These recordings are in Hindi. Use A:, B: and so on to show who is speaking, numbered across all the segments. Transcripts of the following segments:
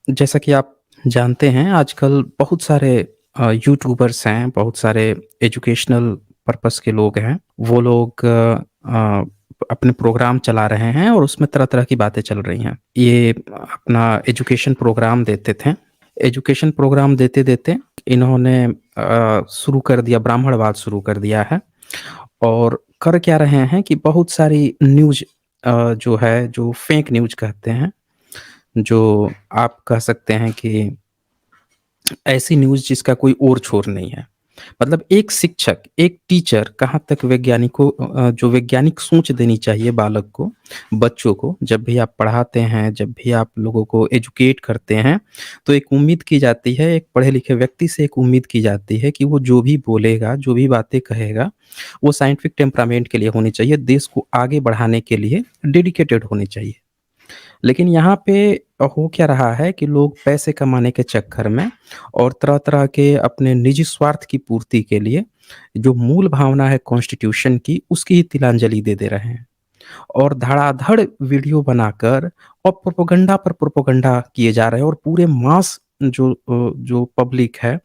A: जैसा कि आप जानते हैं आजकल बहुत सारे यूट्यूबर्स हैं, बहुत सारे एजुकेशनल पर्पस के लोग हैं। वो लोग अपने प्रोग्राम चला रहे हैं और उसमें तरह-तरह की बातें चल रही हैं। ये अपना एजुकेशन प्रोग्राम देते थे। एजुकेशन प्रोग्राम देते-देते इन्होंने शुरू कर दिया ब्राह्मणवाद शुरू कर दिया है और कर क्या रहे हैं कि बहुत सारी न्यूज़ जो है, जो फेक न्यूज़ कहते हैं, जो आप कह सकते हैं कि ऐसी न्यूज़ जिसका कोई ओर-छोर नहीं है। मतलब एक शिक्षक, एक टीचर कहाँ तक वैज्ञानिकों जो वैज्ञानिक सोच देनी चाहिए बालक को, बच्चों को, जब भी आप पढ़ाते हैं, जब भी आप लोगों को एजुकेट करते हैं, तो एक उम्मीद की जाती है, एक पढ़े-लिखे व्यक्ति से एक उम्मीद की जाती है कि वो जो भी बोलेगा, जो भी बातें कहेगा, वो साइंटिफिक टेम्परामेंट के लिए होनी चाहिए, देश को आगे बढ़ाने के लिए डेडिकेटेड होनी चाहिए। लेकिन यहाँ पे हो क्या रहा है कि लोग पैसे कमाने के चक्कर में और तरह-तरह के अपने निजी स्वार्थ की पूर्ति के लिए जो मूल भावना है कॉन्स्टिट्यूशन की, उसकी ही तिलांजलि दे दे रहे हैं। और धड़ाधड़ वीडियो बनाकर और प्रोपेगेंडा पर प्रोपेगेंडा किए जा रहे हैं और पूरे मास जो पब्लिक है,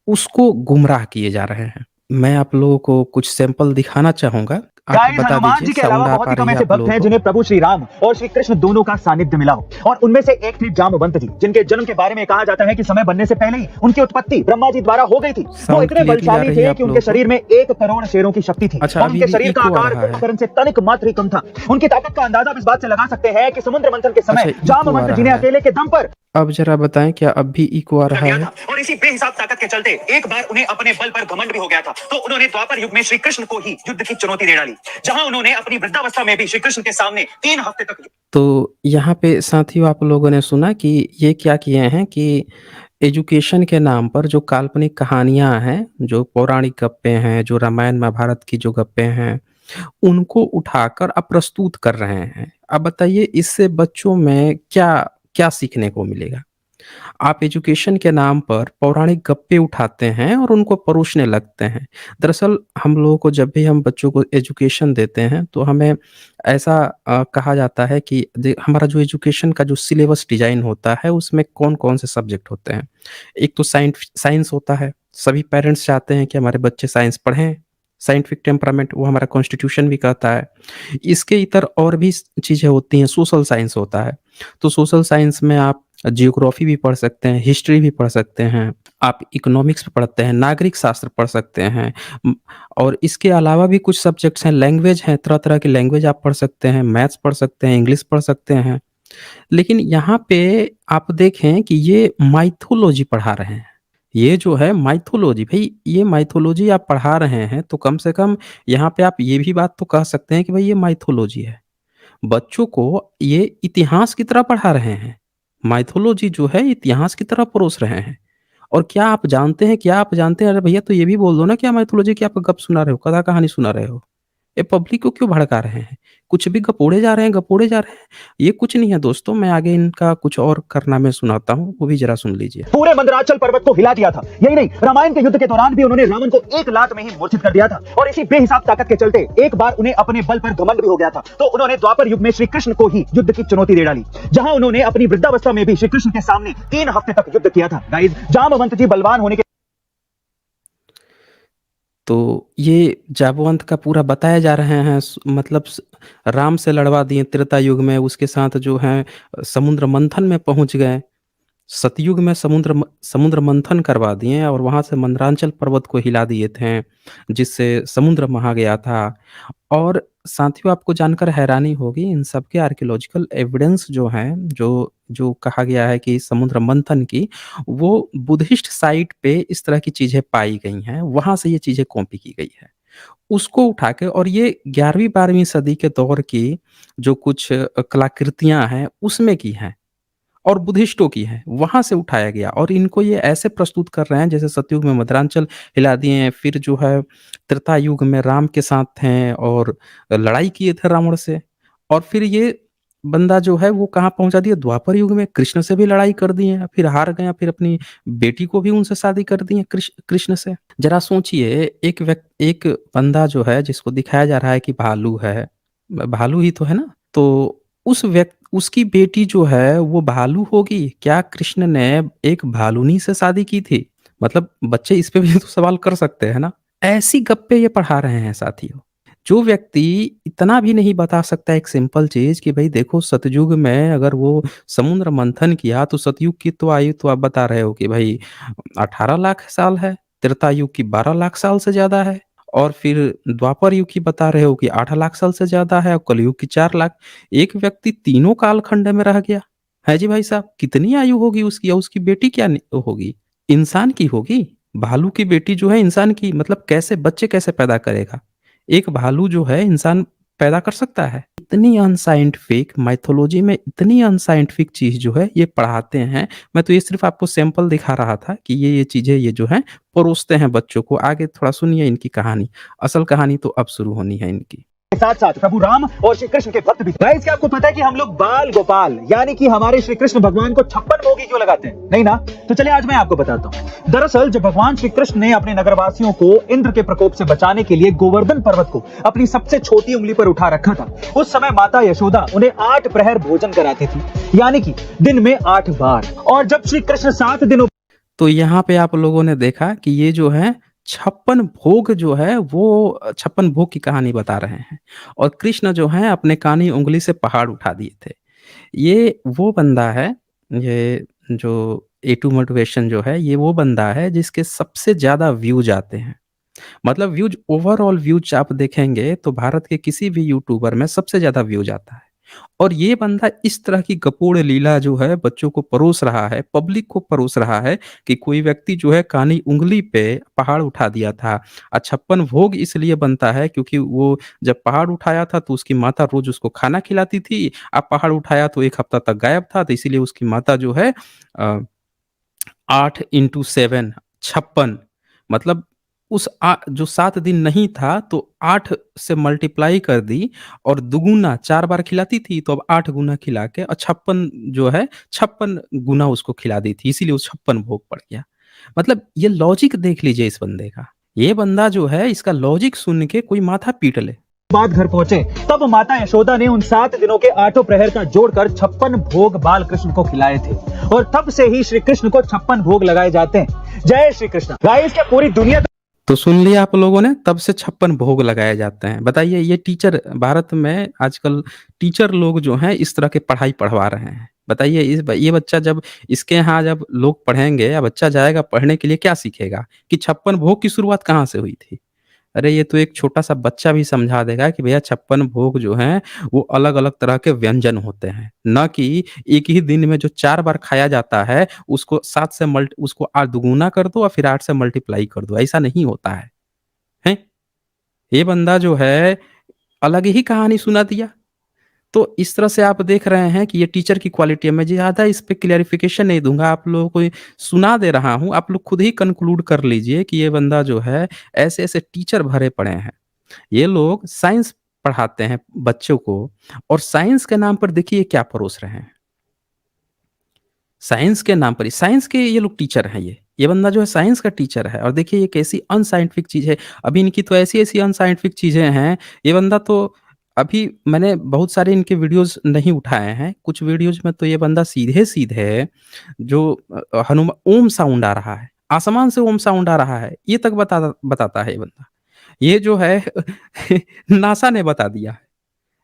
A: उसको गुमराह किए जा रहे हैं। मैं आप लोगों को कुछ सैंपल दिखाना चाहूँगा। आप
B: गाइस
A: बता
B: हनुमान
A: दीजिए
B: जी के अलावा
A: साउंड आ
B: बहुत
A: पा
B: ही कम
A: रही है
B: ऐसे
A: आप
B: भक्त
A: लोगों
B: हैं
A: को?
B: जिन्हें प्रभु श्री राम और श्री कृष्ण दोनों का सानिध्य मिला हो और उनमें से एक थे जामवंत जी जिनके जन्म के बारे में कहा जाता है कि समय बनने से पहले ही उनकी उत्पत्ति ब्रह्मा जी द्वारा हो गई थी। वो
A: साउंड
B: इतने
A: क्लियरली आ
B: बलशाली
A: रही है
B: थे कि
A: आप
B: उनके
A: लोगों को?
B: शरीर में 1 करोड़ शेरों की शक्ति थी
A: अच्छा,
B: और
A: अभी
B: उनके
A: भी
B: शरीर का
A: इको आ
B: आकार
A: रहा है।
B: कुंभकर्ण से तनिक मात्र ही कम था। उनकी ताकत का अंदाजा आप इस बात से लगा सकते हैं कि समुद्र मंथन के
A: अच्छा,
B: समय
A: इको आ
B: जामवंत जी
A: रहा
B: ने
A: है।
B: अकेले के दम पर
A: अब ज़रा बताएँ क्या अब भी इको आ
B: कर
A: रहा
B: दिया
A: है?
B: था और इसी बेहिसाब ताकत के चलते एक बार उन्हें अपने बल पर घमंड भी हो गया था। तो उन्होंने द्वापर युग में श्री कृष्ण को ही युद्ध की चुनौती दे डाली, जहां उन्होंने अपनी वृद्धावस्था में भी श्री कृष्ण के सामने 3 हफ्ते तक
A: तो यहाँ पे साथियों आप लोगों ने सुना कि ये क्या किए हैं कि एजुकेशन के नाम पर जो काल्पनिक कहानियाँ हैं, जो पौराणिक गप्पे हैं, जो रामायण महाभारत की जो गप्पे हैं, उनको उठाकर अब प्रस्तुत कर रहे हैं। अब बताइए इससे बच्चों में क्या क्या सीखने को मिलेगा? आप एजुकेशन के नाम पर पौराणिक गप्पे उठाते हैं और उनको परोसने लगते हैं। दरअसल हम लोगों को जब भी हम बच्चों को एजुकेशन देते हैं तो हमें ऐसा कहा जाता है कि हमारा जो एजुकेशन का जो सिलेबस डिज़ाइन होता है उसमें कौन-कौन से सब्जेक्ट होते हैं। एक तो साइंस होता है, सभी पेरेंट्स चाहते हैं कि हमारे बच्चे साइंस पढ़ें, साइंटिफिक टेम्परामेंट वो हमारा कॉन्स्टिट्यूशन भी कहता है। इसके इतर और भी चीज़ें होती हैं, सोशल साइंस होता है। तो सोशल साइंस में आप जियोग्राफी भी पढ़ सकते हैं, हिस्ट्री भी पढ़ सकते हैं, आप इकोनॉमिक्स भी पढ़ते हैं, नागरिक शास्त्र पढ़ सकते हैं। और इसके अलावा भी कुछ सब्जेक्ट्स हैं, लैंग्वेज हैं, तरह-तरह की लैंग्वेज आप पढ़ सकते हैं, मैथ्स पढ़ सकते हैं, इंग्लिश पढ़ सकते हैं। लेकिन यहाँ पे आप देखें कि ये माइथोलॉजी पढ़ा रहे हैं। ये जो है माइथोलॉजी भई ये माइथोलॉजी आप पढ़ा रहे हैं, तो कम से कम यहाँ पे आप ये भी बात तो कह सकते हैं कि भई ये माइथोलॉजी है। बच्चों को ये इतिहास की तरह पढ़ा रहे हैं। माइथोलॉजी जो है इतिहास की तरह परोस रहे हैं। और क्या आप जानते हैं अरे भैया तो ये भी बोल दो ना क्या माइथोलॉजी की आप गप सुना रहे हो, कथा कहानी सुना रहे हो। ये पब्लिक को क्यों भड़का रहे हैं? कुछ भी गपोड़े जा रहे हैं, गपोड़े जा रहे हैं। ये कुछ नहीं है दोस्तों, मैं आगे इनका कुछ और कारनामे सुनाता हूँ, वो भी ज़रा सुन लीजिए।
B: पूरे मंदराचल पर्वत को हिला दिया था। यही नहीं, रामायण के युद्ध के दौरान भी उन्होंने रावण को एक लात में ही मूर्छित कर दिया था और इसी बेहिसाब ताकत के चलते एक बार उन्हें अपने बल पर घमंड भी हो गया था। तो उन्होंने द्वापर युग में श्री कृष्ण को ही युद्ध की चुनौती दे डाली, जहां उन्होंने अपनी वृद्धावस्था में भी श्री कृष्ण के सामने 3 हफ्ते तक युद्ध किया था। गाइस, जामवंत जी बलवान होने के
A: तो ये जाबवंत का पूरा बताया जा रहे हैं मतलब राम से लड़वा दिए त्रेता युग में उसके साथ जो है समुद्र मंथन में पहुंच गए सतयुग में समुद्र मंथन करवा दिए और वहां से मंदरांचल पर्वत को हिला दिए थे जिससे समुद्र महा गया था और साथियों आपको जानकर हैरानी होगी इन सब के आर्कियोलॉजिकल एविडेंस जो हैं जो जो कहा गया है कि समुद्र मंथन की वो बुद्धिस्ट साइट पे इस तरह की चीजें पाई गई हैं वहां से ये चीजें कॉपी की गई है उसको उठा के और ये 11वीं-12वीं सदी के दौर की जो कुछ कलाकृतियां हैं उसमें की हैं और बुद्धिस्टों की हैं, वहाँ से उठाया गया और इनको ये ऐसे प्रस्तुत कर रहे हैं जैसे सतयुग में मद्रांचल हिला दिए हैं, फिर जो है त्रेता युग में राम के साथ हैं और लड़ाई किए थे रावण से और फिर ये बंदा जो है वो कहाँ पहुँचा दिया द्वापर युग में कृष्ण से भी लड़ाई कर दी है, फिर हार गया, फिर अपनी बेटी को भी उनसे शादी कर दी है कृष्ण से। ज़रा सोचिए एक बंदा जो है जिसको दिखाया जा रहा है कि भालू है, भालू ही तो है ना? तो उसकी बेटी जो है वो भालू होगी? क्या कृष्ण ने एक भालूनी से शादी की थी? मतलब बच्चे इस पे भी तो सवाल कर सकते हैं ना? ऐसी गप्पे ये पढ़ा रहे हैं साथियों। जो व्यक्ति इतना भी नहीं बता सकता एक सिंपल चीज़ कि भई देखो सतयुग में अगर वो समुद्र मंथन किया तो सतयुग की तो आयु तो आप बता रहे हो कि भई 18 लाख साल है, त्रेता युग की 12 लाख साल से ज़्यादा है और फिर द्वापर युग की बता रहे हो कि 8 लाख साल से ज़्यादा है और कलयुग की 4 लाख। एक व्यक्ति तीनों कालखंड में रह गया। है जी भाई साहब, कितनी आयु होगी उसकी और उसकी बेटी क्या होगी? इंसान की होगी। भालू की बेटी जो है इंसान की मतलब कैसे बच्चे कैसे पैदा करेगा? एक भालू जो है इंसान पैदा कर सकता है? इतनी अनसाइंटिफिक माइथोलॉजी में इतनी अनसाइंटिफिक चीज़ जो है ये पढ़ाते हैं। मैं तो ये सिर्फ़ आपको सैंपल दिखा रहा था कि ये चीज़ें ये जो हैं परोसते हैं बच्चों को। आगे थोड़ा सुनिए इनकी कहानी। असल कहानी तो अब शुरू होनी है इनकी।
B: के साथ साथ प्रभु राम और श्री कृष्ण के भक्त भी। गाइस क्या आपको पता है कि हम लोग बाल गोपाल यानी कि हमारे श्री कृष्ण भगवान को 56 भोगी क्यों लगाते हैं? नहीं ना? तो चलिए आज मैं आपको बताता हूँ। दरअसल जब भगवान श्री कृष्ण ने अपने नगरवासियों को इंद्र के प्रकोप से बचाने के लिए गोवर्धन पर्वत को अपनी सबसे छोटी उंगली पर उठा रखा था, उस समय माता यशोदा उन्हें 8 प्रहर भोजन कराती थी, यानी कि दिन में 8 बार। और जब श्री कृष्ण 7 दिनों
A: तो यहाँ पे आप लोगों ने देखा कि ये जो है 56 भोग जो है वो 56 भोग की कहानी बता रहे हैं और कृष्ण जो है अपने कानी उँगली से पहाड़ उठा दिए थे। ये वो बंदा है, ये जो ए टू मोटिवेशन जो है ये वो बंदा है जिसके सबसे ज़्यादा व्यूज़ आते हैं। मतलब व्यूज़ ओवरऑल व्यूज़ आप देखेंगे तो भारत के किसी भी यूट्यूबर में सबसे ज़्यादा व्यूज़ आता है। और ये बंदा इस तरह की गपूर्ण लीला जो है बच्चों को परोस रहा है, पब्लिक को परोस रहा है कि कोई व्यक्ति जो है कानी उँगली पे पहाड़ उठा दिया था। 56 भोग इसलिए बनता है क्योंकि वो जब पहाड़ उठाया था तो उसकी माता रोज़ उसको खाना खिलाती थी। अब पहाड़ उठाया तो 1 हफ्ता तक गायब था तो इसीलिए उसकी माता जो है 8 इंटू 7 56 मतलब जो 7 दिन नहीं था तो 8 से मल्टीप्लाई कर दी और दुगुना 4 बार खिलाती थी तो अब 8 गुना खिला के और 56 जो है 56 गुना उसको खिला दी थी इसीलिए वो 56 भोग पड़ गया। मतलब ये लॉजिक देख लीजिए इस बंदे का। ये बंदा जो है इसका लॉजिक सुन के कोई माथा पीट ले।
B: बाद घर पहुंचे तब माता यशोदा ने उन 7 दिनों के 8 प्रहर का जोड़कर 56 भोग बाल कृष्ण को खिलाए थे और तब से ही श्री कृष्ण को 56 भोग लगाए जाते हैं। जय श्री कृष्ण। गाइस क्या पूरी दुनिया
A: तो सुन लिया आप लोगों ने तब से 56 भोग लगाए जाते हैं। बताइए ये टीचर भारत में आजकल टीचर लोग जो हैं इस तरह की पढ़ाई पढ़वा रहे हैं। बताइए ये बच्चा जब इसके यहाँ जब लोग पढ़ेंगे या बच्चा जाएगा पढ़ने के लिए क्या सीखेगा कि 56 भोग की शुरुआत कहाँ से हुई थी? अरे ये तो एक छोटा-सा बच्चा भी समझा देगा कि भैया 56 भोग जो हैं, वो अलग-अलग तरह के व्यंजन होते हैं। ना कि एक ही दिन में जो 4 बार खाया जाता है, उसको 7 से उसको 8 दुगुना कर दो और फिर 8 से मल्टीप्लाई कर दो, ऐसा नहीं होता है। हैं? ये बंदा जो है, अलग ही कहानी सुना दिया। तो इस तरह से आप देख रहे हैं कि ये टीचर की क्वालिटी है। मैं ज़्यादा इस पे क्लैरिफ़िकेशन नहीं दूँगा, आप लोगों को सुना दे रहा हूँ, आप लोग खुद ही कन्क्लूड कर लीजिए कि ये बंदा जो है, ऐसे-ऐसे टीचर भरे पड़े हैं। ये लोग साइंस पढ़ाते हैं बच्चों को और साइंस के नाम पर देखिए क्या परोस रहे हैं। साइंस के नाम पर ही साइंस के ये लोग टीचर हैं ये। ये बंदा जो है साइंस का टीचर है और देखिए ये कैसी अनसाइंटिफिक चीज़ है। अभी इनकी तो ऐसी-ऐसी अनसाइंटिफिक चीज़ें हैं, ये बंदा तो अभी मैंने बहुत सारे इनके वीडियोज़ नहीं उठाए हैं। कुछ वीडियोज़ में तो ये बंदा सीधे-सीधे जो ओम साउंड आ रहा है, आसमान से ओम साउंड आ रहा है, ये तक बताता है ये बंदा। ये जो है नासा ने बता दिया है।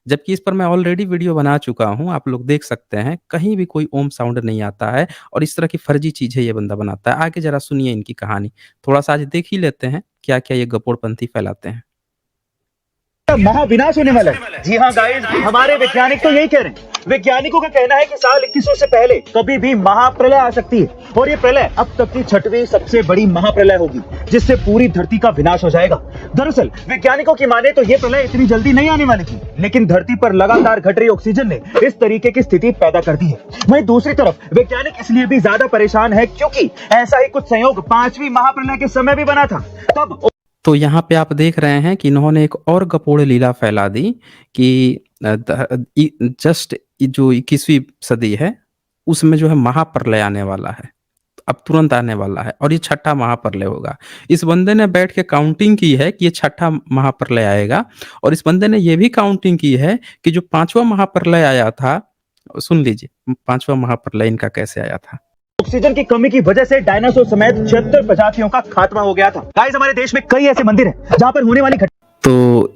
A: जबकि इस पर मैं ऑलरेडी वीडियो बना चुका हूँ, आप लोग देख सकते हैं, कहीं भी कोई ओम साउंड नहीं आता है और इस तरह की फर्जी चीज़ें ये बंदा बनाता है। आगे ज़रा सुनिए इनकी कहानी, थोड़ा-सा आज देख ही लेते हैं, क्या-क्या ये गपोड़पंथी फैलाते हैं।
B: महाविनाश होने वाला है। जी हाँ गाइस, हमारे वैज्ञानिक तो यही कह रहे हैं। वैज्ञानिकों का कहना है कि साल 2100 से पहले कभी भी महाप्रलय आ सकती है और ये प्रलय अब तक की 6वीं सबसे बड़ी महाप्रलय होगी जिससे पूरी धरती का विनाश हो जाएगा। दरअसल वैज्ञानिकों की माने तो ये प्रलय इतनी जल्दी नहीं आने वाली थी, लेकिन धरती पर लगातार घट रही ऑक्सीजन ने इस तरीके की स्थिति पैदा कर दी है। वहीं दूसरी तरफ वैज्ञानिक इसलिए भी ज्यादा परेशान है क्योंकि ऐसा ही कुछ संयोग 5वीं महाप्रलय के समय भी बना था। तब
A: तो यहाँ पे आप देख रहे हैं कि इन्होंने एक और गपोड़ लीला फैला दी कि जस्ट जो 21वीं सदी है, उसमें जो है महाप्रलय आने वाला है। अब तुरंत आने वाला है और ये छठा महाप्रलय होगा। इस बंदे ने बैठ के काउंटिंग की है कि ये छठा महाप्रलय आएगा और इस बंदे ने ये भी काउंटिंग की है कि जो 5वां महाप्रलय आया था, सुन लीजिए 5वां महाप्रलय इनका कैसे आया था।
B: ऑक्सीजन की कमी की वजह से डायनासोर समेत 76 प्रजातियों का खात्मा हो गया था। गाइस, हमारे देश में कई ऐसे मंदिर हैं जहां पर होने वाली
A: तो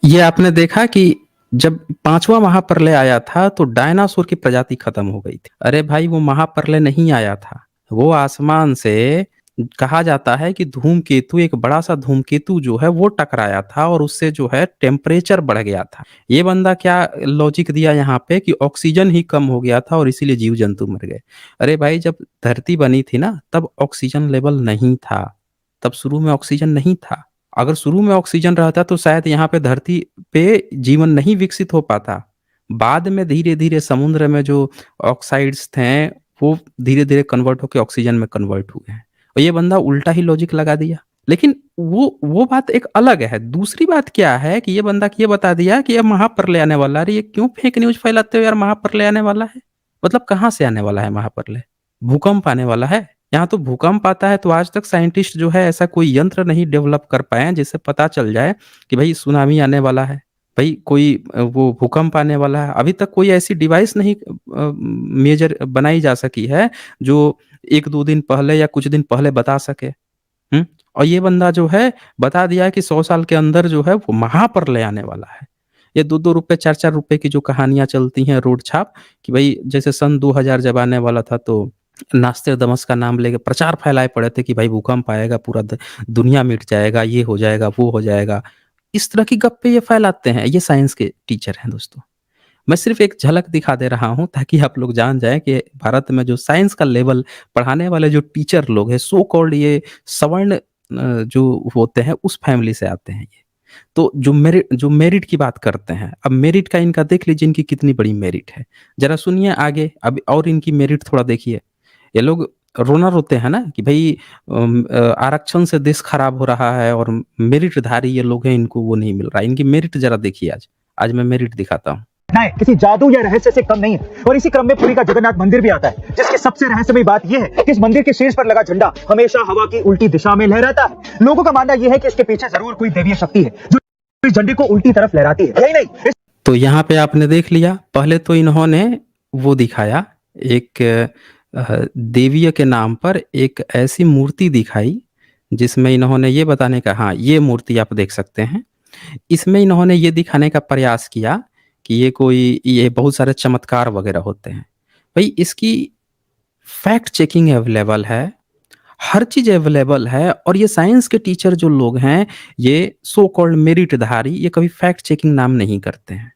A: ये आपने देखा कि जब 5वां महाप्रलय आया था तो डायनासोर की प्रजाति खत्म हो गई थी। अरे भाई वो महाप्रलय नहीं आया था, वो आसमान से कहा जाता है कि धूमकेतु, एक बड़ा-सा धूमकेतु जो है वो टकराया था और उससे जो है टेम्परेचर बढ़ गया था। ये बंदा क्या लॉजिक दिया यहाँ पे कि ऑक्सीजन ही कम हो गया था और इसीलिए जीव-जंतु मर गए। अरे भाई जब धरती बनी थी ना तब ऑक्सीजन लेवल नहीं था, तब शुरू में ऑक्सीजन नहीं था। अगर शुरू में ऑक्सीजन रहता तो शायद यहाँ पे धरती पे जीवन नहीं विकसित हो पाता। बाद में धीरे-धीरे समुद्र में जो ऑक्साइड्स थे, वो धीरे-धीरे कन्वर्ट होके ऑक्सीजन में कन्वर्ट हुए हैं। और ये बंदा उल्टा ही लॉजिक लगा दिया। लेकिन वो बात एक अलग है। दूसरी बात क्या है कि ये बंदा ये बता दिया कि अब महाप्रलय आने वाला है। अरे ये क्यों फेक न्यूज़ फैलाते हो यार, महाप्रलय आने वाला है? मतलब कहाँ से आने वाला है महाप्रलय? भूकंप आने वाला है? यहाँ तो भूकंप आता है तो आज तक साइंटिस्ट जो है ऐसा कोई यंत्र नहीं डेवलप कर पाए हैं जिससे पता चल जाए कि भई सुनामी आने वाला है, भई कोई वो भूकंप आने वाला है। अभी तक कोई ऐसी डिवाइस नहीं मेजर बनाई जा सकी है जो 1-2 दिन पहले या कुछ दिन पहले बता सके। हुँ? और ये बंदा जो है बता दिया है कि 100 साल के अंदर जो है वो महाप्रलय आने वाला है। ये ₹2-2 ₹4-4 की जो कहानियाँ चलती हैं रोड छाप कि भई जैसे सन 2000 जब आने वाला था तो नास्टेरडमस का नाम लेके प्रचार फैलाए पड़े थे कि भाई भूकंप आएगा, पूरा दुनिया मिट जाएगा, ये हो जाएगा, वो हो जाएगा। इस तरह की गप्पे ये फैलाते हैं, ये साइंस के टीचर हैं दोस्तों। मैं सिर्फ़ एक झलक दिखा दे रहा हूँ ताकि आप लोग जान जाएँ कि भारत में जो साइंस का लेवल पढ़ाने वाले जो टीचर लोग हैं, सो कॉल्ड ये सवर्ण जो होते हैं उस फैमिली से आते हैं ये। तो जो मेरिट की बात करते हैं, अब मेरिट का इनका देख लीजिए इनकी कितनी बड़ी मेरिट है। ज़रा सुनिए आगे अब और इनकी मेरिट थोड़ा देखिए। ये लोग रोना रोते हैं ना कि भई आरक्षण से देश खराब हो रहा है और मेरिटधारी ये लोग हैं इनको वो नहीं मिल रहा है। इनकी मेरिट ज़रा देखिए आज। आज मैं मेरिट दिखाता हूँ।
B: घटनाएं किसी जादू या रहस्य से कम नहीं है। और इसी क्रम में पुरी का जगन्नाथ मंदिर भी आता है, जिसके सबसे रहस्यमय बात यह है कि इस मंदिर के शीर्ष पर लगा झंडा हमेशा हवा की उल्टी दिशा में लहराता है। लोगों का मानना यह है कि इसके पीछे जरूर कोई दैवीय शक्ति है जो इस झंडे को उल्टी तरफ लहराती है। यही नहीं,
A: तो यहाँ पे आपने देख लिया, पहले तो इन्होंने वो दिखाया एक देवीय के नाम पर एक ऐसी मूर्ति दिखाई जिसमें इन्होंने ये बताने का, हाँ, ये मूर्ति आप देख सकते हैं। इसमें इन्होंने ये दिखाने का प्रयास किया कि ये बहुत सारे चमत्कार वगैरह होते हैं। भई इसकी फैक्ट चेकिंग अवेलेबल है, हर चीज़ अवेलेबल है और ये साइंस के टीचर जो लोग हैं, ये सो कॉल्ड मेरिटधारी, ये कभी फैक्ट चेकिंग नाम नहीं करते हैं।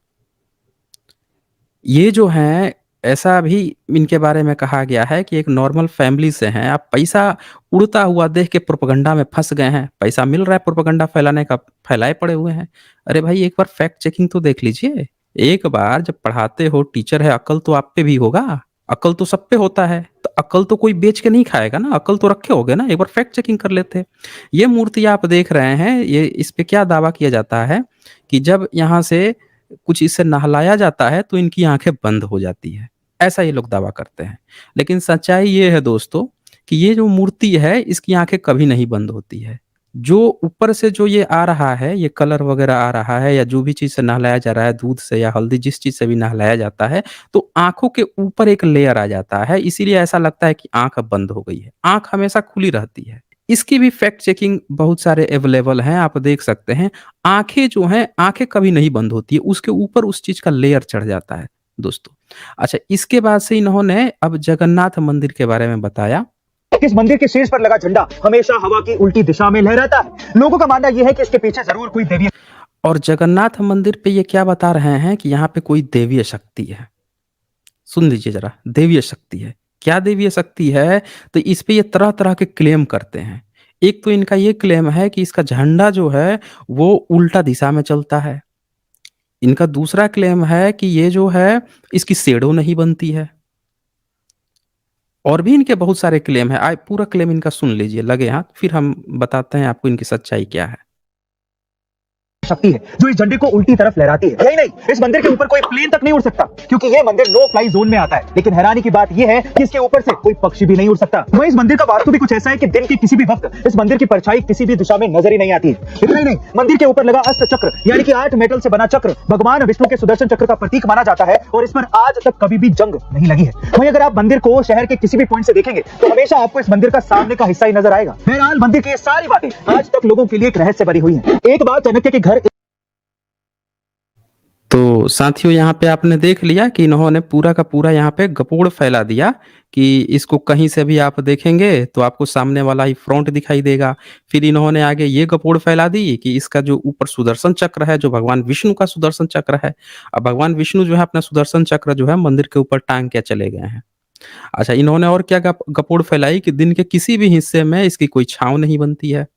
A: ये जो हैं, ऐसा भी इनके बारे में कहा गया है कि एक नॉर्मल फैमिली से हैं, आप पैसा उड़ता हुआ देख के प्रोपेगेंडा में फँस गए हैं, पैसा मिल रहा है प्रोपेगेंडा फैलाने का, फैलाए पड़े हुए हैं। अरे भाई एक बार फैक्ट चेकिंग तो देख लीजिए। एक बार जब पढ़ाते हो, टीचर है, अक्ल तो आप पे भी होगा, अक्ल तो सब पे होता है, तो अक्ल तो कोई बेच के नहीं खाएगा ना, अक्ल तो रखे होगे ना, एक बार फैक्ट चेकिंग कर लेते। ये मूर्ति आप देख रहे हैं, ये इस पे क्या दावा किया जाता है कि जब यहाँ से कुछ इसे नहलाया जाता है तो इनकी आँखें बंद हो जाती है। ऐसा ये लोग दावा करते हैं। लेकिन सच्चाई ये है दोस्तों कि ये जो मूर्ति है इसकी आँखें कभी नहीं बंद होती है। जो ऊपर से जो ये आ रहा है, ये कलर वग़ैरह आ रहा है या जो भी चीज़ से नहलाया जा रहा है, दूध से या हल्दी जिस चीज़ से भी नहलाया जाता है, तो आँखों के ऊपर एक लेयर आ जाता है, इसीलिए ऐसा लगता है कि आँख अब बंद हो गई है। आँख हमेशा खुली रहती है। इसकी भी फैक्ट चेकिंग बहुत सारे अवेलेबल हैं, आप देख सकते हैं। आँखें जो हैं, आँखें कभी नहीं बंद होती है, उसके ऊपर उस चीज़ का लेयर चढ़ जाता है दोस्तों। अच्छा, इसके बाद से इन्होंने अब जगन्नाथ मंदिर के बारे में बताया।
B: इस मंदिर के शीर्ष पर लगा झंडा हमेशा हवा की उल्टी दिशा में लहराता है। लोगों का मानना यह है कि इसके पीछे जरूर कोई दैवीय
A: और जगन्नाथ मंदिर पे ये क्या बता रहे हैं कि यहाँ पे कोई दैवीय शक्ति है। सुन लीजिए ज़रा, दैवीय शक्ति है। क्या दैवीय शक्ति है? तो इस पे ये तरह-तरह के क्लेम करते हैं। एक तो इनका ये क्लेम है कि इसका झंडा जो है, वो उल्टा दिशा में चलता है। इनका दूसरा क्लेम है कि ये जो है, इसकी शैडो नहीं बनती है। और भी इनके बहुत सारे क्लेम हैं। पूरा क्लेम इनका सुन लीजिए लगे हाथ, फिर हम बताते हैं आपको इनकी सच्चाई क्या है।
B: शक्ति है जो इस झंडे को उल्टी तरफ लहराती है। यही नहीं, इस मंदिर के ऊपर कोई प्लेन तक नहीं उड़ सकता क्योंकि ये मंदिर नो फ्लाई जोन में आता है। लेकिन हैरानी की बात यह है कि इसके ऊपर से कोई पक्षी भी नहीं उड़ सकता। वहीं इस मंदिर का वास्तु भी कुछ ऐसा है कि दिन के किसी भी वक्त इस मंदिर की परछाई किसी भी दिशा में नजर ही नहीं आती है। इतना ही नहीं, मंदिर के ऊपर लगा अष्ट चक्र यानी कि 8 मेटल से बना चक्र भगवान विष्णु के सुदर्शन चक्र का प्रतीक माना जाता है और इस पर आज तक कभी भी जंग नहीं लगी है। वहीं अगर आप मंदिर को शहर के किसी भी पॉइंट से देखेंगे तो हमेशा आपको इस मंदिर का सामने का हिस्सा ही नजर आएगा। बहरहाल मंदिर की ये सारी बातें आज तक लोगों के लिए एक रहस्य बनी हुई है। एक बार चाणक्य के घर
A: तो साथियों यहाँ पे आपने देख लिया कि इन्होंने पूरा का पूरा यहाँ पे गपोड़ फैला दिया कि इसको कहीं से भी आप देखेंगे तो आपको सामने वाला ही फ्रंट दिखाई देगा। फिर इन्होंने आगे ये गपोड़ फैला दी कि इसका जो ऊपर सुदर्शन चक्र है जो भगवान विष्णु का सुदर्शन चक्र है। अब भगवान विष्णु जो है अपना सुदर्शन चक्र जो है मंदिर के ऊपर टांग के चले गए हैं। अच्छा, इन्होंने और क्या गपोड़ फैलाई कि दिन के किसी भी हिस्से में इसकी कोई छाँव नहीं बनती है।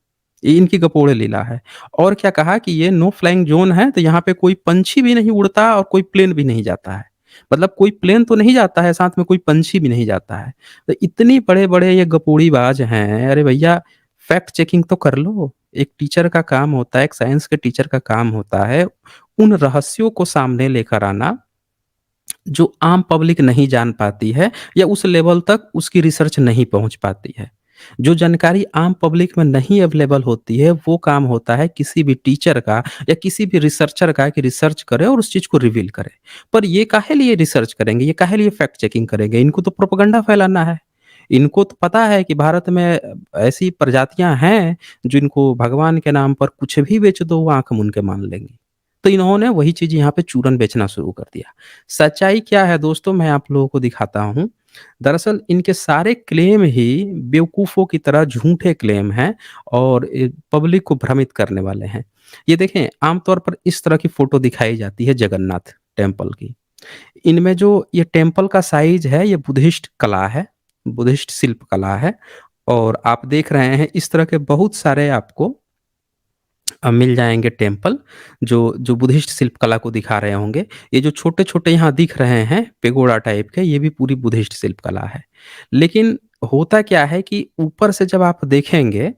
A: ये इनकी गपोड़ लीला है। और क्या कहा कि ये नो फ्लाइंग ज़ोन है, तो यहाँ पे कोई पंछी भी नहीं उड़ता और कोई प्लेन भी नहीं जाता है। मतलब कोई प्लेन तो नहीं जाता है, साथ में कोई पंछी भी नहीं जाता है। तो इतनी बड़े-बड़े ये गपोड़ीबाज़ हैं, अरे भैया फैक्ट चेकिंग तो कर लो। एक टीचर का काम होता है, एक साइंस के टीचर का काम होता है, उन रहस्यों को सामने लेकर आना जो आम पब्लिक नहीं जान पाती है या उस लेवल तक उसकी रिसर्च नहीं पहुँच पाती है। जो जानकारी आम पब्लिक में नहीं अवेलेबल होती है, वो काम होता है किसी भी टीचर का या किसी भी रिसर्चर का कि रिसर्च करे और उस चीज़ को रिवील करे। पर ये काहे लिए रिसर्च करेंगे, ये काहे लिए फैक्ट चेकिंग करेंगे? इनको तो प्रोपेगेंडा फैलाना है। इनको तो पता है कि भारत में ऐसी प्रजातियाँ हैं, जिनको भगवान के नाम पर कुछ भी बेच दो, वो आँख मूंद के मान लेंगी। तो इन्होंने वही चीज़ यहाँ पे चूरन बेचना शुरू कर दिया। सच्चाई क्या है दोस्तों, मैं आप लोगों को दिखाता हूँ। दरअसल इनके सारे क्लेम ही बेवकूफ़ों की तरह झूठे क्लेम हैं और पब्लिक को भ्रमित करने वाले हैं। ये देखें, आमतौर पर इस तरह की फ़ोटो दिखाई जाती है जगन्नाथ टेम्पल की। इनमें जो ये टेम्पल का साइज़ है, ये बुद्धिस्ट कला है, बुद्धिस्ट शिल्प कला है और आप देख रहे हैं इस तरह के बहुत सारे आपको मिल जाएँगे टेम्पल जो जो बुद्धिस्ट शिल्प कला को दिखा रहे होंगे। ये जो छोटे-छोटे यहाँ दिख रहे हैं पेगोडा टाइप के, ये भी पूरी बुद्धिस्ट शिल्प कला है। लेकिन होता क्या है कि ऊपर से जब आप देखेंगे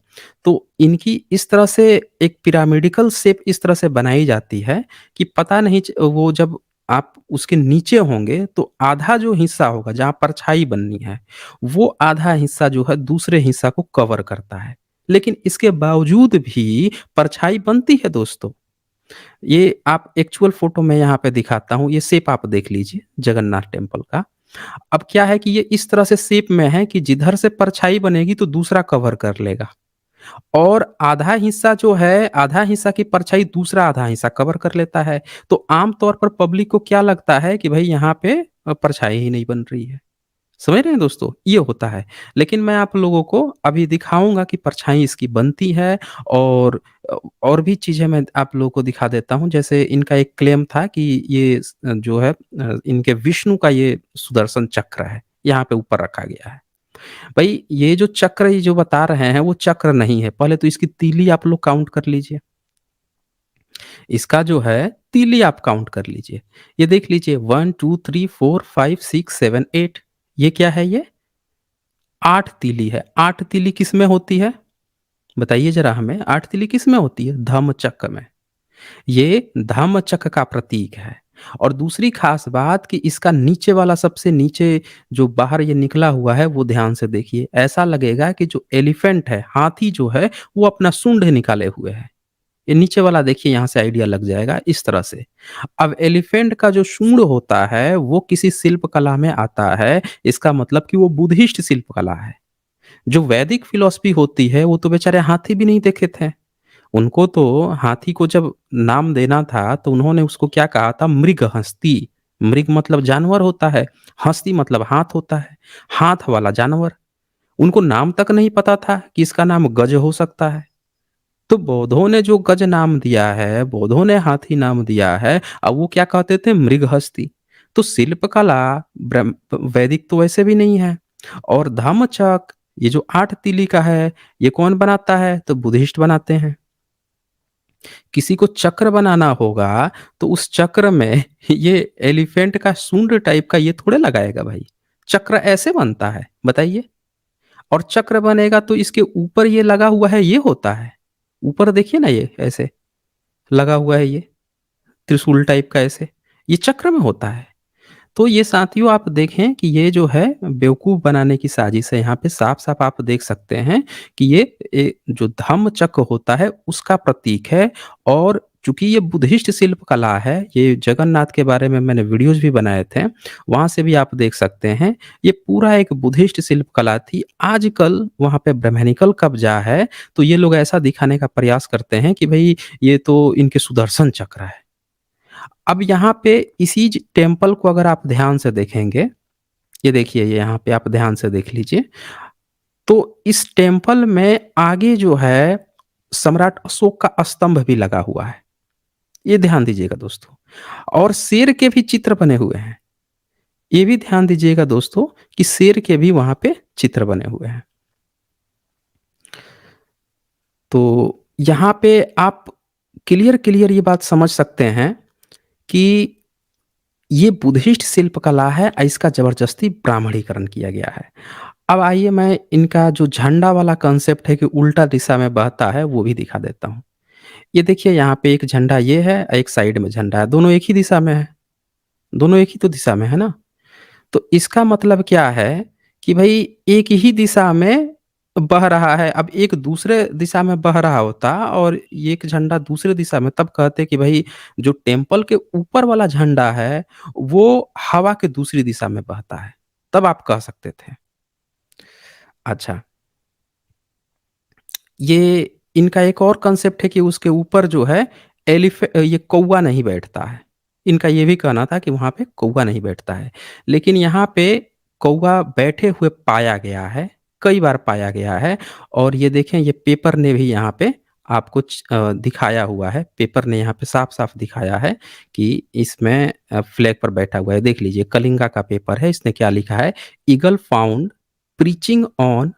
A: तो इनकी इस तरह से एक पिरामिडिकल शेप इस तरह से बनाई जाती है कि पता नहीं वो जब आप उसके नीचे होंगे तो आधा जो हिस्सा होगा जहाँ परछाई बननी है, वो आधा हिस्सा जो है दूसरे हिस्सा को कवर करता है। लेकिन इसके बावजूद भी परछाई बनती है दोस्तों। ये आप एक्चुअल फ़ोटो मैं यहाँ पे दिखाता हूँ, ये शेप आप देख लीजिए जगन्नाथ टेम्पल का। अब क्या है कि ये इस तरह से शेप में है कि जिधर से परछाई बनेगी तो दूसरा कवर कर लेगा और आधा हिस्सा जो है, आधा हिस्सा की परछाई दूसरा आधा हिस्सा कवर कर लेता है। तो आम तौर पर पब्लिक को क्या लगता है कि भई यहाँ पे परछाई ही नहीं बन रही है। समझ रहे हैं दोस्तों? ये होता है। लेकिन मैं आप लोगों को अभी दिखाऊँगा कि परछाई इसकी बनती है और और भी चीज़ें मैं आप लोगों को दिखा देता हूँ। जैसे इनका एक क्लेम था कि ये जो है इनके विष्णु का ये सुदर्शन चक्र है, यहाँ पे ऊपर रखा गया है। भई ये जो चक्र ये जो बता रहे हैं वो चक्र नहीं है। पहले तो इसकी तीली आप लोग काउंट कर लीजिए। इसका जो है तीली आप काउंट कर लीजिए। ये देख लीजिए 1, 2, 3, 4, 5, 6, 7, 8 ये क्या है ये? 8 तीली है। 8 तीली किसमें होती है? बताइए ज़रा हमें 8 तीली किसमें होती है? धम्मचक्र में। ये धम्मचक्र का प्रतीक है। और दूसरी ख़ास बात कि इसका नीचे वाला सबसे नीचे जो बाहर ये निकला हुआ है वो ध्यान से देखिए। ऐसा लगेगा कि जो एलिफेंट है, हाथी जो है वो अपना सूंड निकाले हुए है। ये नीचे वाला देखिए यहाँ से आइडिया लग जाएगा इस तरह से। अब एलिफेंट का जो सूंड होता है वो किसी शिल्प कला में आता है, इसका मतलब कि वो बुद्धिस्ट शिल्प कला है। जो वैदिक फिलॉसफी होती है वो तो बेचारे हाथी भी नहीं देखे थे। उनको तो हाथी को जब नाम देना था तो उन्होंने उसको क्या कहा था मृगहस्ती। मृग मतलब जानवर होता है, हस्ती मतलब हाथ होता है, हाथ वाला जानवर। उनको नाम तक नहीं पता था कि इसका नाम गज हो सकता है। तो बौद्धों ने जो गज नाम दिया है, बौद्धों ने हाथी नाम दिया है, अब वो क्या कहते थे मृगहस्ती। तो शिल्पकला वैदिक तो वैसे भी नहीं है। और धम्मचक्र ये जो 8 तीली का है, ये कौन बनाता है? तो बुद्धिस्ट बनाते हैं। किसी को चक्र बनाना होगा तो उस चक्र में ये एलिफेंट का सूंड टाइप का ये थोड़े लगाएगा भाई। चक्र ऐसे बनता है, बताइए? और चक्र बनेगा तो इसके ऊपर ये लगा हुआ है ये होता है। ऊपर देखिए ना ये ऐसे। लगा हुआ है ये, त्रिशूल टाइप का ऐसे, ये चक्र में होता है। तो ये साथियों आप देखें कि ये जो है बेवकूफ़ बनाने की साजिश है, यहाँ पे साफ-साफ आप देख सकते हैं कि ये जो धम्म चक्र होता है उसका प्रतीक है। और चूँकि ये बुद्धिस्ट शिल्प कला है, ये जगन्नाथ के बारे में मैंने वीडियोज़ भी बनाए थे, वहाँ से भी आप देख सकते हैं। ये पूरा एक बुद्धिस्ट शिल्प कला थी। आजकल वहाँ पे ब्राह्मणिकल कब्ज़ा है, तो ये लोग ऐसा दिखाने का प्रयास करते हैं कि भई ये तो इनके सुदर्शन चक्र है। अब यहाँ पे इसी टेम्पल को अगर आप ध्यान से देखेंगे, ये देखिए ये यहाँ पे आप ध्यान से देख लीजिए, तो इस टेम्पल में आगे जो है सम्राट अशोक का स्तंभ भी लगा हुआ है। ये ध्यान दीजिएगा दोस्तों। और शेर के भी चित्र बने हुए हैं। ये भी ध्यान दीजिएगा दोस्तों कि शेर के भी वहाँ पे चित्र बने हुए हैं। तो यहाँ पे आप क्लियर ये बात समझ सकते हैं कि ये बुद्धिस्ट शिल्प कला है, इसका ज़बरदस्ती ब्राह्मणीकरण किया गया है। अब आइए मैं इनका जो झंडा वाला कॉन्सेप्ट है कि उल्टा दिशा में बहता है, वो भी दिखा देता हूँ। ये देखिए यहाँ पे एक झंडा ये है, एक साइड में झंडा है, दोनों एक ही दिशा में है। दोनों एक ही तो दिशा में है ना? तो इसका मतलब क्या है कि भई एक ही दिशा में बह रहा है। अब एक दूसरे दिशा में बह रहा होता और एक झंडा दूसरे दिशा में, तब कहते कि भई जो टेम्पल के ऊपर वाला झंडा है, वो हवा के दूसरी दिशा में बहता है। तब आप कह सकते थे। अच्छा, ये इनका एक और कांसेप्ट है कि उसके ऊपर जो है ये कौवा नहीं बैठता है। इनका ये भी कहना था कि वहाँ पे कौवा नहीं बैठता है। लेकिन यहाँ पे कौवा बैठे हुए पाया गया है, कई बार पाया गया है। और ये देखें ये पेपर ने भी यहाँ पे आपको दिखाया हुआ है। पेपर ने यहाँ पे साफ-साफ दिखाया है कि इसमें फ्लैग पर बैठा हुआ है। देख लीजिए कलिंगा का पेपर है, इसने क्या लिखा है? ईगल फाउंड प्रीचिंग ऑन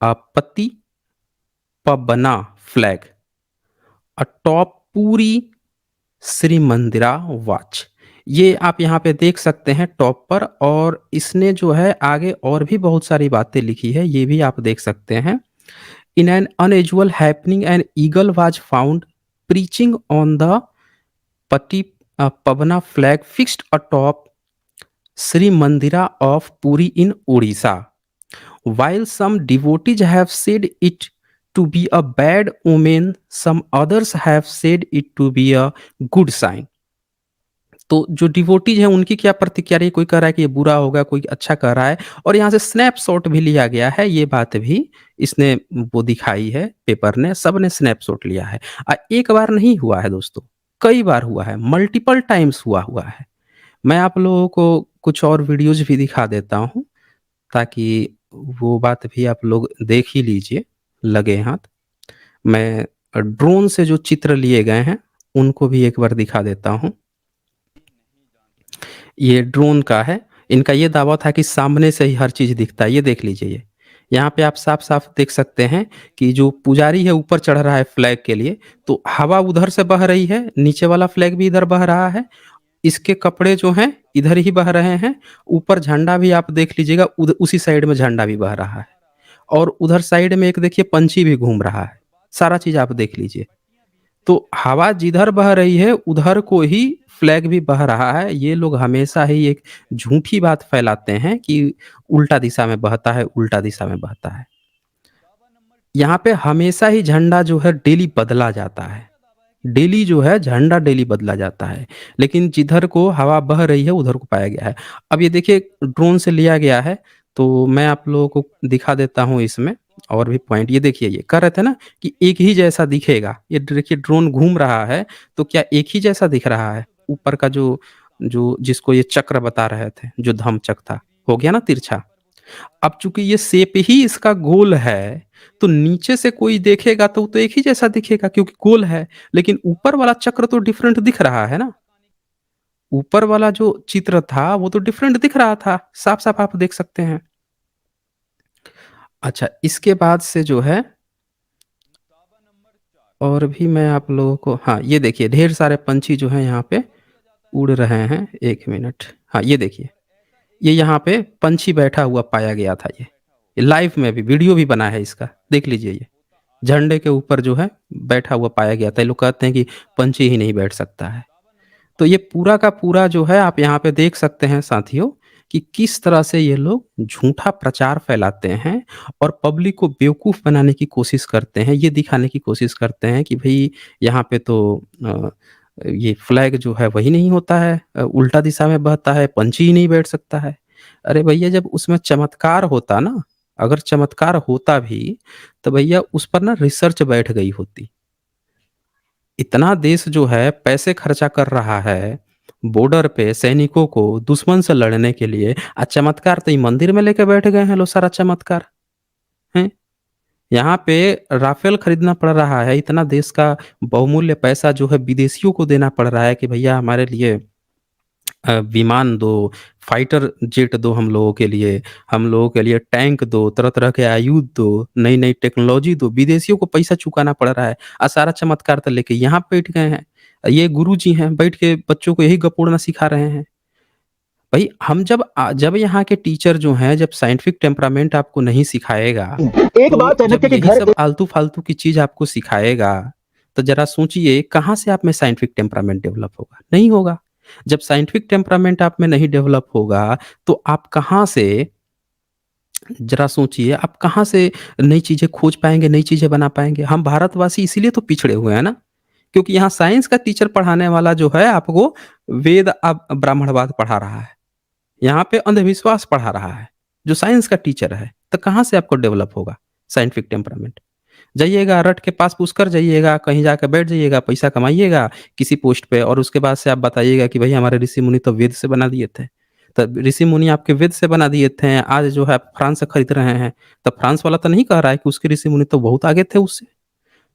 A: पति पबना फ्लैग अटॉप पूरी श्री मंदिरा वॉच। ये आप यहाँ पे देख सकते हैं टॉप पर। और इसने जो है आगे और भी बहुत सारी बातें लिखी है, ये भी आप देख सकते हैं। In an unusual happening an eagle was found perching on the Patita Pabana flag fixed atop Shri Mandira of Puri in Orissa. While some devotees have said it to be a bad omen, some others have said it to be a good sign. तो जो डिवोटीज हैं उनकी क्या प्रतिक्रिया रही? कोई कह रहा है कि ये बुरा होगा, कोई अच्छा कह रहा है। और यहाँ से स्नैपशॉट भी लिया गया है, ये बात भी इसने वो दिखाई है पेपर ने, सबने स्नैपशॉट लिया है। एक बार नहीं हुआ है दोस्तों, कई बार हुआ है, मल्टीपल टाइम्स हुआ हुआ है। मैं आप लोगों को कुछ और वीडियोज भी दिखा देता हूँ ताकि वो बात भी आप लोग देख ही लीजिए लगे हाथ। मैं ड्रोन से जो चित्र लिए गए हैं उनको भी एक बार दिखा देता हूँ। ये ड्रोन का है। इनका ये दावा था कि सामने से ही हर चीज़ दिखता है। ये देख लीजिए ये। यहाँ पे आप साफ-साफ देख सकते हैं कि जो पुजारी है ऊपर चढ़ रहा है फ्लैग के लिए, तो हवा उधर से बह रही है, नीचे वाला फ्लैग भी इधर बह रहा है। इसके कपड़े जो हैं इधर ही बह रहे हैं। ऊपर झंडा भी आप देख लीजिएगा, उसी साइड में झंडा भी बह रहा है। और उधर साइड में एक देखिए पंछी भी घूम रहा है। सारा चीज़ आप देख लीजिए। तो हवा जिधर बह रही है उधर को ही फ्लैग भी बह रहा है। ये लोग हमेशा ही एक झूठी बात फैलाते हैं कि उल्टा दिशा में बहता है, उल्टा दिशा में बहता है। यहाँ पे हमेशा ही झंडा जो है डेली बदला जाता है। डेली जो है झंडा डेली बदला जाता है। लेकिन जिधर को हवा बह रही है उधर को पाया गया है। अब ये देखिए ड्रोन से लिया गया है, तो मैं आप लोगों को दिखा देता हूँ इसमें और भी पॉइंट। ये देखिए ये कह रहे थे ना कि एक ही जैसा दिखेगा। ये देखिए ड्रोन घूम रहा है, तो क्या एक ही जैसा दिख रहा है? ऊपर का जो जो जिसको ये चक्र बता रहे थे, जो धम्म चक्र था, हो गया ना तिरछा। अब चूँकि ये शेप ही इसका गोल है, तो नीचे से कोई देखेगा तो वो तो एक ही जैसा दिखेगा क्योंकि गोल है। लेकिन ऊपर वाला चक्र तो डिफरेंट दिख रहा है ना। ऊपर वाला जो चित्र था वो तो डिफरेंट दिख रहा था, साफ-साफ आप देख सकते हैं। अच्छा, इसके बाद से जो है और भी मैं आप लोगों को, हाँ, ये देखिए ढेर सारे पंछी जो हैं यहाँ पे उड़ रहे हैं। 1 मिनट। हाँ, ये देखिए, ये यहाँ पे पंछी बैठा हुआ पाया गया था ये। लाइव में भी वीडियो भी बना है इसका, देख लीजिए ये। झंडे के ऊपर जो है बैठा हुआ पाया गया था। ये लोग कहते हैं कि पंछी ही नहीं बैठ सकता है। तो ये पूरा का पूरा जो है आप यहाँ पे देख सकते हैं साथियों कि किस तरह से ये लोग झूठा प्रचार फैलाते हैं और पब्लिक को बेवकूफ़ बनाने की कोशिश करते हैं। ये दिखाने की कोशिश करते हैं कि भई यहाँ पे तो ये फ्लैग जो है वही नहीं होता है, उल्टा दिशा में बहता है, पंछी ही नहीं बैठ सकता है। अरे भैया जब उसमें चमत्कार होता ना, अगर चमत्कार होता भी तो भैया उस पर ना रिसर्च बैठ गई होती। इतना देश जो है पैसे खर्चा कर रहा है, बॉर्डर पे सैनिकों को दुश्मन से लड़ने के लिए, चमत्कार तो ये मंदिर में लेके बैठ गए हैं लोग सारा चमत्कार, हैं? यहाँ पे राफेल खरीदना पड़ रहा है, इतना देश का बहुमूल्य पैसा जो है विदेशियों को देना पड़ रहा है कि भैया हमारे लिए विमान दो, फाइटर जेट दो हम लोगों के लिए टैंक दो, तरह-तरह के आयुध दो, नई-नई टेक्नोलॉजी दो, विदेशियों को पैसा चुकाना पड़ रहा है। सारा चमत्कार तो लेके यहाँ बैठ गए हैं। ये गुरुजी हैं, बैठ के बच्चों को यही गप उड़ना सिखा रहे हैं। भई हम जब यहाँ के टीचर जो हैं, जब साइंटिफिक टेम्परामेंट आपको नहीं सिखाएगा,
B: एक बार
A: तो जब
B: चाणक्य के
A: यही
B: घर
A: सब आलतू-फालतू की चीज़ आपको सिखाएगा, तो ज़रा सोचिए कहाँ से आप में साइंटिफिक टेम्परामेंट डेवलप होगा? नहीं होगा। जब साइंटिफिक टेम्परामेंट आप में नहीं डेवलप होगा, तो आप कहाँ से ज़रा सोचिए आप कहाँ से नई चीज़ें खोज पाएँगे, नई चीज़ें बना पाएँगे? हम भारतवासी इसीलिए तो पिछड़े हुए हैं ना, क्योंकि यहाँ साइंस का टीचर पढ़ाने वाला जो है आपको वेद ब्राह्मणवाद पढ़ा रहा है। यहाँ पे अंधविश्वास पढ़ा रहा है, जो साइंस का टीचर है, तो कहाँ से आपको डेवलप होगा साइंटिफिक टेम्परामेंट? जाइएगा रट के पास-पूस कर जाइएगा, कहीं जाके बैठ जाइएगा, पैसा कमाइएगा किसी पोस्ट पे और उसके बाद से आप बताइएगा कि भई हमारे ऋषि-मुनि तो वेद से बना दिए थे। तब ऋषि-मुनि आपके वेद से बना दिए थे, आज जो है आप फ्रांस से खरीद रहे हैं, तब फ्रांस वाला तो नहीं कह रहा है कि उसके ऋषि-मुनि तो बहुत आगे थे उससे।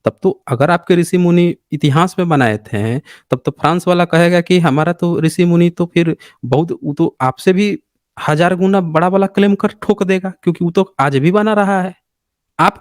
A: तब तो अगर आपके ऋषि-मुनि इतिहास में बनाए थे, तब तो फ्रांस वाला कहेगा कि हमारा तो ऋषि-मुनि तो फिर बहुत वो तो आपसे भी हज़ार गुना बड़ा वाला क्लेम कर ठोक देगा क्योंकि वो तो आज भी बना रहा है। आप